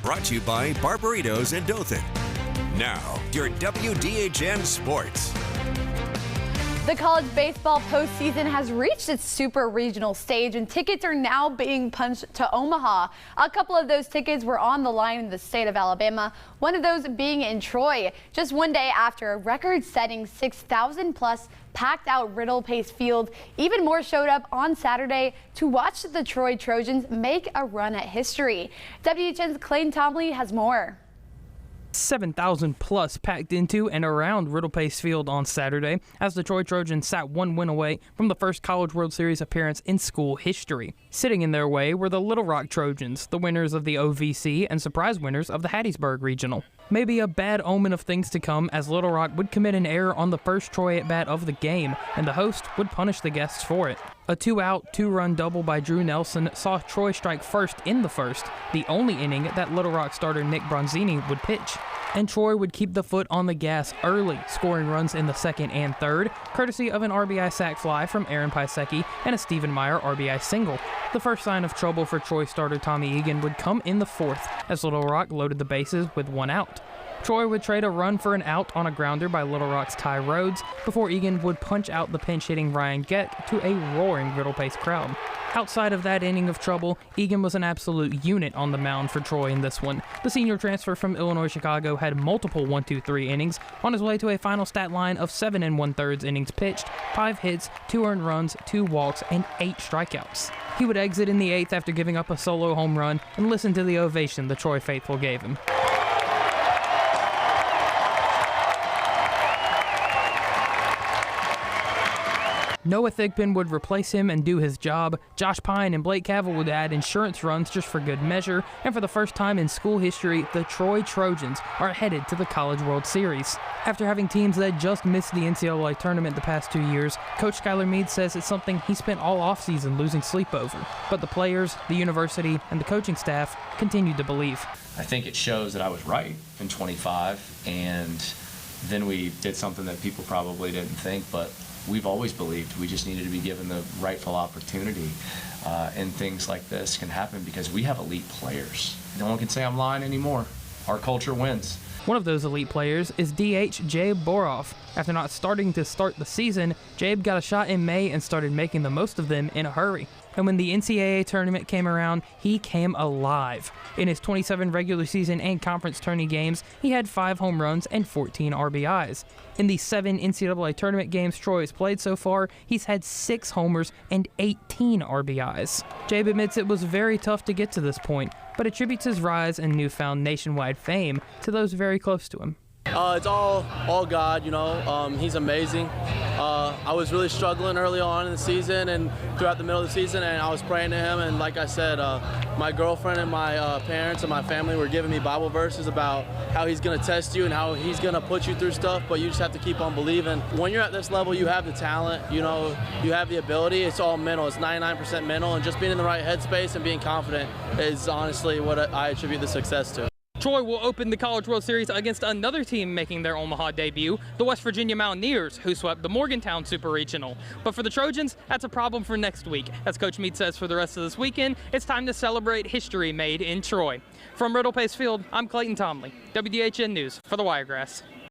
Brought to you by Barbaritos in Dothan. Now, your WDHN Sports. The college baseball postseason has reached its super regional stage, and tickets are now being punched to Omaha. A couple of those tickets were on the line in the state of Alabama, one of those being in Troy. Just one day after a record-setting 6,000-plus packed-out Riddle Pace Field, even more showed up on Saturday to watch the Troy Trojans make a run at history. WHN's Clayton Tomley has more. 7,000 plus packed into and around Riddle Pace Field on Saturday as the Troy Trojans sat one win away from the first College World Series appearance in school history. Sitting in their way were the Little Rock Trojans, the winners of the OVC and surprise winners of the Hattiesburg Regional. Maybe a bad omen of things to come, as Little Rock would commit an error on the first Troy at-bat of the game, and the host would punish the guests for it. A two-out, two-run double by Drew Nelson saw Troy strike first in the first, the only inning that Little Rock starter Nick Bronzini would pitch. And Troy would keep the foot on the gas early, scoring runs in the second and third, courtesy of an RBI sac fly from Aaron Piasecki and a Stephen Meyer RBI single. The first sign of trouble for Troy starter Tommy Egan would come in the fourth, as Little Rock loaded the bases with one out. Troy would trade a run for an out on a grounder by Little Rock's Ty Rhodes before Egan would punch out the pinch-hitting Ryan Geck to a roaring Riddle Pace crowd. Outside of that inning of trouble, Egan was an absolute unit on the mound for Troy in this one. The senior transfer from Illinois Chicago had multiple 1-2-3 innings on his way to a final stat line of 7 1/3 innings pitched, 5 hits, 2 earned runs, 2 walks, and 8 strikeouts. He would exit in the 8th after giving up a solo home run, and listen to the ovation the Troy faithful gave him. Noah Thigpen would replace him and do his job. Josh Pine and Blake Cavill would add insurance runs just for good measure. And for the first time in school history, the Troy Trojans are headed to the College World Series. After having teams that just missed the NCAA tournament the past 2 years, Coach Skylar Meade says it's something he spent all offseason losing sleep over. But the players, the university, and the coaching staff continued to believe. I think it shows that I was right in 25, and then we did something that people probably didn't think, but we've always believed we just needed to be given the rightful opportunity, and things like this can happen because we have elite players. No one can say I'm lying anymore. Our culture wins. One of those elite players is DH Jabe Boroff. After not starting to start the season, Jabe got a shot in May and started making the most of them in a hurry. And when the NCAA tournament came around, he came alive. In his 27 regular season and conference tourney games, he had 5 home runs and 14 RBIs. In the 7 NCAA tournament games Troy has played so far, he's had 6 homers and 18 RBIs. Jabe admits it was very tough to get to this point, but attributes his rise and newfound nationwide fame to those very close to him. It's all God, you know. He's amazing. I was really struggling early on in the season and throughout the middle of the season, and I was praying to him. And like I said, my girlfriend and my parents and my family were giving me Bible verses about how he's going to test you and how he's going to put you through stuff, but you just have to keep on believing. When you're at this level, you have the talent, you know, you have the ability. It's all mental. It's 99% mental, and just being in the right headspace and being confident is honestly what I attribute the success to. Troy will open the College World Series against another team making their Omaha debut, the West Virginia Mountaineers, who swept the Morgantown Super Regional. But for the Trojans, that's a problem for next week. As Coach Meade says for the rest of this weekend, it's time to celebrate history made in Troy. From Riddle Pace Field, I'm Clayton Tomley, WDHN News for the Wiregrass.